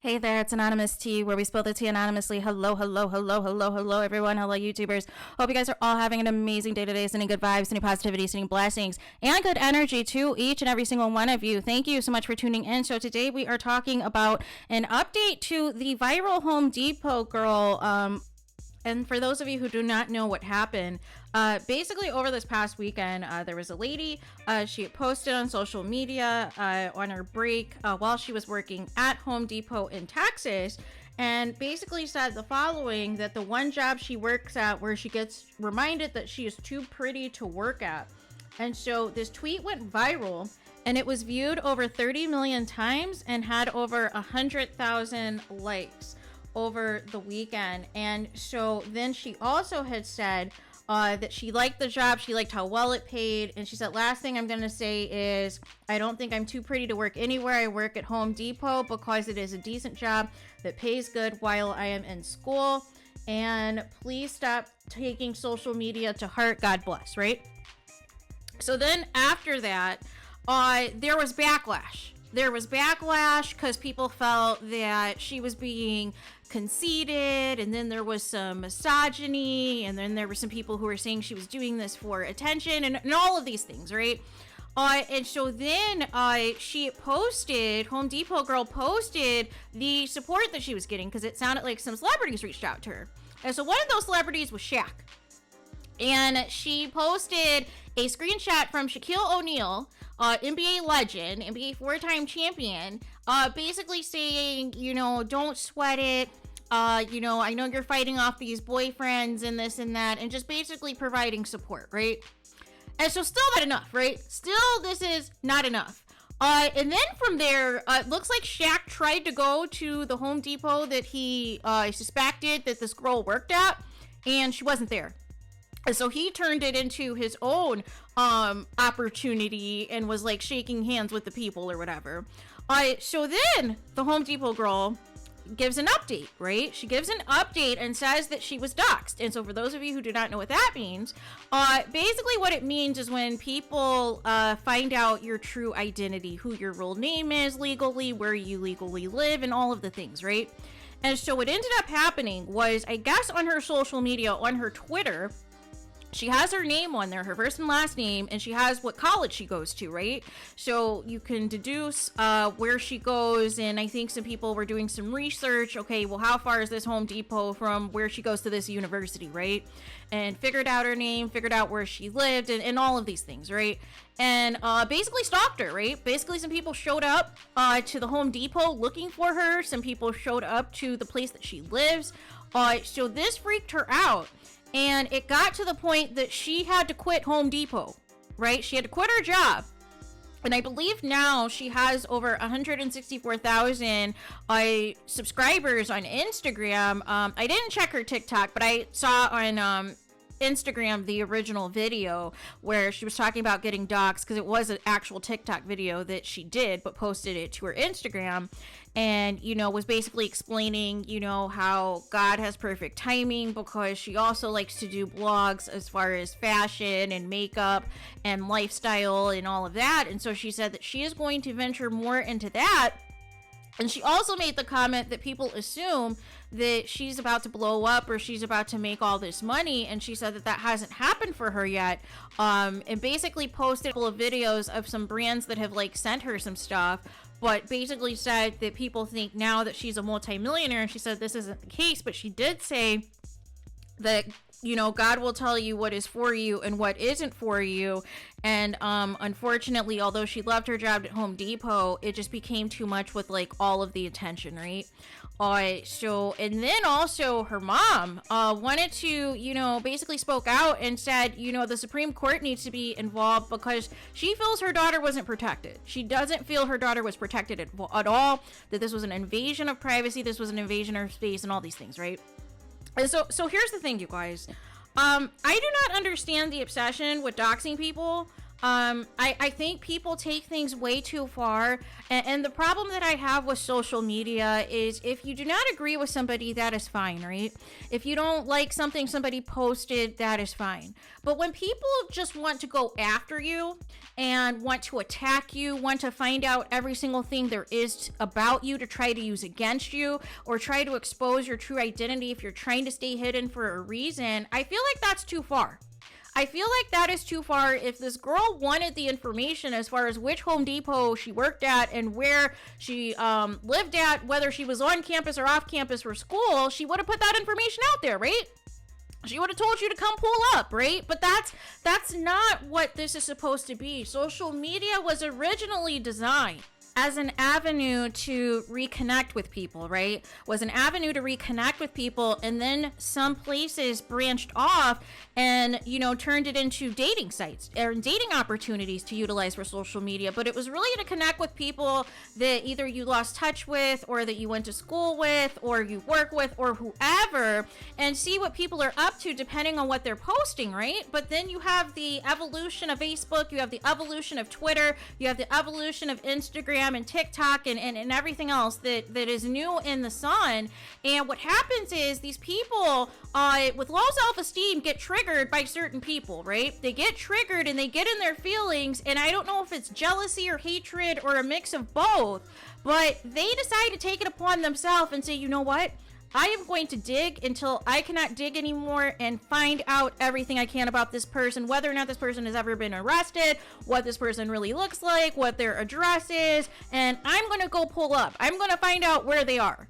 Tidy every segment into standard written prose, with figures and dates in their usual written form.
Hey there, it's Anonymous Tea, where we spill the tea anonymously. Hello, hello, hello, hello, hello, everyone. Hello, YouTubers. Hope you guys are all having an amazing day today, sending good vibes, sending positivity, sending blessings, and good energy to each and every single one of you. Thank you so much for tuning in. So today we are talking about an update to the viral Home Depot girl. And for those of you who do not know what happened, basically over this past weekend, there was a lady, she had posted on social media on her break while she was working at Home Depot in Texas, and basically said the following, that the one job she works at where she gets reminded that she is too pretty to work at. And so this tweet went viral, and it was viewed over 30 million times and had over 100,000 likes over the weekend. And so then she also had said that she liked the job, she liked how well it paid, and she said, last thing I'm gonna say is I don't think I'm too pretty to work anywhere. I work at Home Depot because it is a decent job that pays good while I am in school, and please stop taking social media to heart. God bless. Right? So then after that, there was backlash. Because people felt that she was being conceited, and then there was some misogyny, and then there were some people who were saying she was doing this for attention, and all of these things, right? And so then she posted, Home Depot girl posted the support that she was getting, because it sounded like some celebrities reached out to her. And so one of those celebrities was Shaq. And she posted a screenshot from Shaquille O'Neal, NBA legend, NBA four-time champion, basically saying, you know, don't sweat it. You know, I know you're fighting off these boyfriends and this and that, and just basically providing support, right? And so still not enough, right? Still, this is not enough. And then from there, it looks like Shaq tried to go to the Home Depot that he suspected that this girl worked at, and she wasn't there. And so he turned it into his own opportunity and was like shaking hands with the people or whatever. So then the Home Depot girl gives an update, right? She gives an update and says that she was doxxed. And so for those of you who do not know what that means, basically what it means is when people find out your true identity, who your real name is legally, where you legally live, and all of the things, right? And so what ended up happening was, I guess on her social media, on her Twitter, she has her name on there, her first and last name, and she has what college she goes to, right? So you can deduce where she goes, and I think some people were doing some research. Okay, well, how far is this Home Depot from where she goes to this university, right? And figured out her name, figured out where she lived, and all of these things, right? And basically stalked her, right? Basically some people showed up to the Home Depot looking for her. Some people showed up to the place that she lives. So this freaked her out. And it got to the point that she had to quit Home Depot, right? She had to quit her job. And I believe now she has over 164,000 subscribers on Instagram. I didn't check her TikTok, but I saw on Instagram the original video where she was talking about getting doxxed, because it was an actual TikTok video that she did, but posted it to her Instagram. And, you know, was basically explaining, you know, how God has perfect timing, because she also likes to do blogs as far as fashion and makeup and lifestyle and all of that. And so she said that she is going to venture more into that. And she also made the comment that people assume that she's about to blow up or she's about to make all this money. And she said that that hasn't happened for her yet. And basically posted a couple of videos of some brands that have like sent her some stuff, but basically said that people think now that she's a multimillionaire. And she said this isn't the case, but she did say that, you know, God will tell you what is for you and what isn't for you. And unfortunately, although she loved her job at Home Depot, it just became too much with like all of the attention, right? So, and then also her mom wanted to, you know, basically spoke out and said, you know, the Supreme Court needs to be involved, because she feels her daughter wasn't protected. She doesn't feel her daughter was protected at all, that this was an invasion of privacy, this was an invasion of space, and all these things, right? And so here's the thing, you guys. I do not understand the obsession with doxing people. I think people take things way too far. And the problem that I have with social media is if you do not agree with somebody, that is fine, right? If you don't like something somebody posted, that is fine. But when people just want to go after you and want to attack you, want to find out every single thing there is about you to try to use against you, or try to expose your true identity if you're trying to stay hidden for a reason, I feel like that's too far. I feel like that is too far. If this girl wanted the information as far as which Home Depot she worked at and where she lived at, whether she was on campus or off campus for school, she would have put that information out there, right? She would have told you to come pull up, right? But that's not what this is supposed to be. Social media was originally designed as an avenue to reconnect with people, right? Was an avenue to reconnect with people, and then some places branched off and, you know, turned it into dating sites or dating opportunities to utilize for social media. But it was really to connect with people that either you lost touch with, or that you went to school with, or you work with, or whoever, and see what people are up to depending on what they're posting, right? But then you have the evolution of Facebook, you have the evolution of Twitter, you have the evolution of Instagram and TikTok and everything else that is new in the sun. And what happens is these people with low self-esteem get triggered by certain people, right? They get triggered and they get in their feelings, and I don't know if it's jealousy or hatred or a mix of both, but they decide to take it upon themselves and say, you know what? I am going to dig until I cannot dig anymore and find out everything I can about this person, whether or not this person has ever been arrested, what this person really looks like, what their address is, and I'm going to go pull up. I'm going to find out where they are,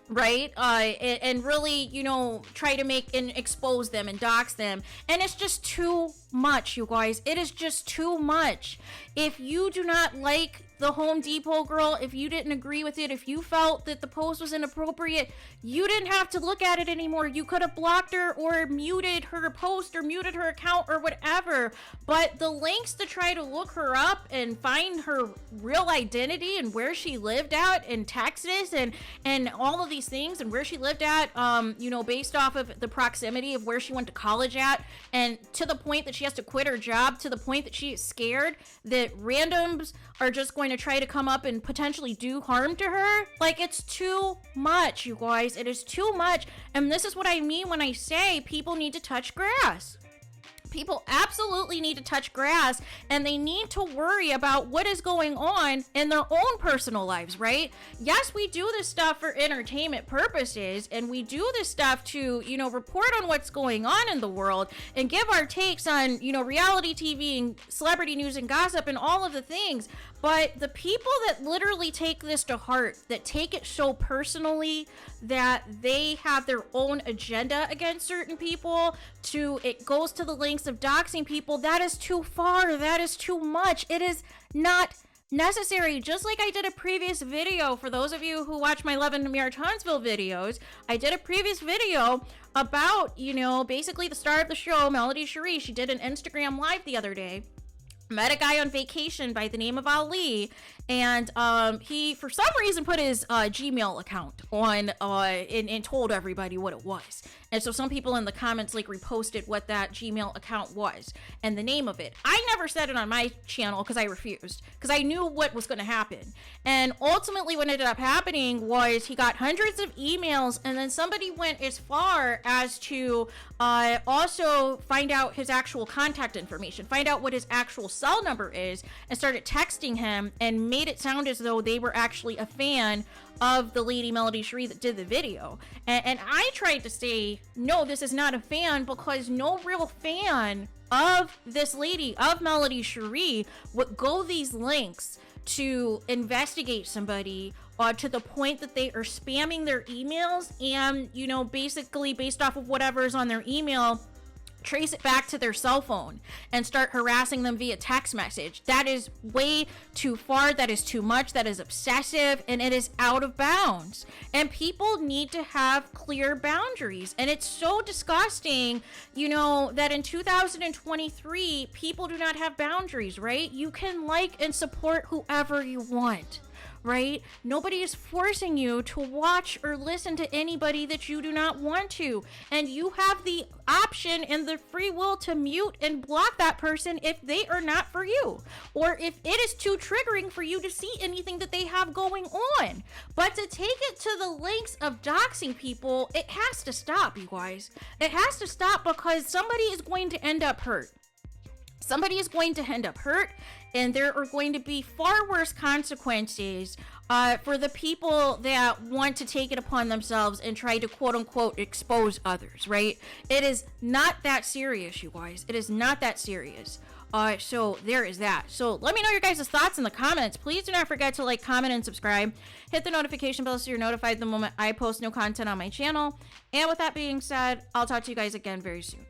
right? And really, you know, try to make and expose them and dox them. And it's just too much, you guys. It is just too much. If you do not like the Home Depot girl, if you didn't agree with it, if you felt that the post was inappropriate, you didn't have to look at it anymore. You could have blocked her or muted her post or muted her account or whatever. But the links to try to look her up and find her real identity and where she lived at in Texas and all of these things, and where she lived at, you know, based off of the proximity of where she went to college at, and to the point that she has to quit her job, to the point that she is scared that randoms are just going to try to come up and potentially do harm to her. Like, it's too much, you guys. It is too much. And this is what I mean when I say people need to touch grass. People absolutely need to touch grass, and they need to worry about what is going on in their own personal lives, right? Yes, we do this stuff for entertainment purposes, and we do this stuff to, you know, report on what's going on in the world and give our takes on, you know, reality TV and celebrity news and gossip and all of the things. But the people that literally take this to heart, that take it so personally that they have their own agenda against certain people, it goes to the lengths of doxing people, that is too far. That is too much. It is not necessary. Just like I did a previous video, for those of you who watch my Love in Martinsville videos, I did a previous video about, you know, basically the star of the show, Melody Cherie. She did an Instagram live the other day. Met a guy on vacation by the name of Ali, and he for some reason put his Gmail account on and told everybody what it was. And so some people in the comments like reposted what that Gmail account was and the name of it. I never said it on my channel because I refused, because I knew what was going to happen. And ultimately what ended up happening was he got hundreds of emails, and then somebody went as far as to also find out his actual contact information, find out what his actual cell number is, and started texting him and made it sound as though they were actually a fan of the lady Melody Cherie that did the video. And I tried to say, no, this is not a fan, because no real fan of this lady, of Melody Cherie, would go these lengths to investigate somebody to the point that they are spamming their emails and, you know, basically based off of whatever is on their email, trace it back to their cell phone and start harassing them via text message. That is way too far. That is too much. That is obsessive, and it is out of bounds. And people need to have clear boundaries. And it's so disgusting, you know, that in 2023, people do not have boundaries, right? You can like and support whoever you want, right? Nobody is forcing you to watch or listen to anybody that you do not want to. And you have the option and the free will to mute and block that person if they are not for you, or if it is too triggering for you to see anything that they have going on. But to take it to the lengths of doxing people, it has to stop, you guys. It has to stop, because somebody is going to end up hurt. Somebody is going to end up hurt, and there are going to be far worse consequences for the people that want to take it upon themselves and try to quote unquote expose others, right? It is not that serious, you guys. It is not that serious. So there is that. So let me know your guys' thoughts in the comments. Please do not forget to like, comment, and subscribe. Hit the notification bell so you're notified the moment I post new content on my channel. And with that being said, I'll talk to you guys again very soon.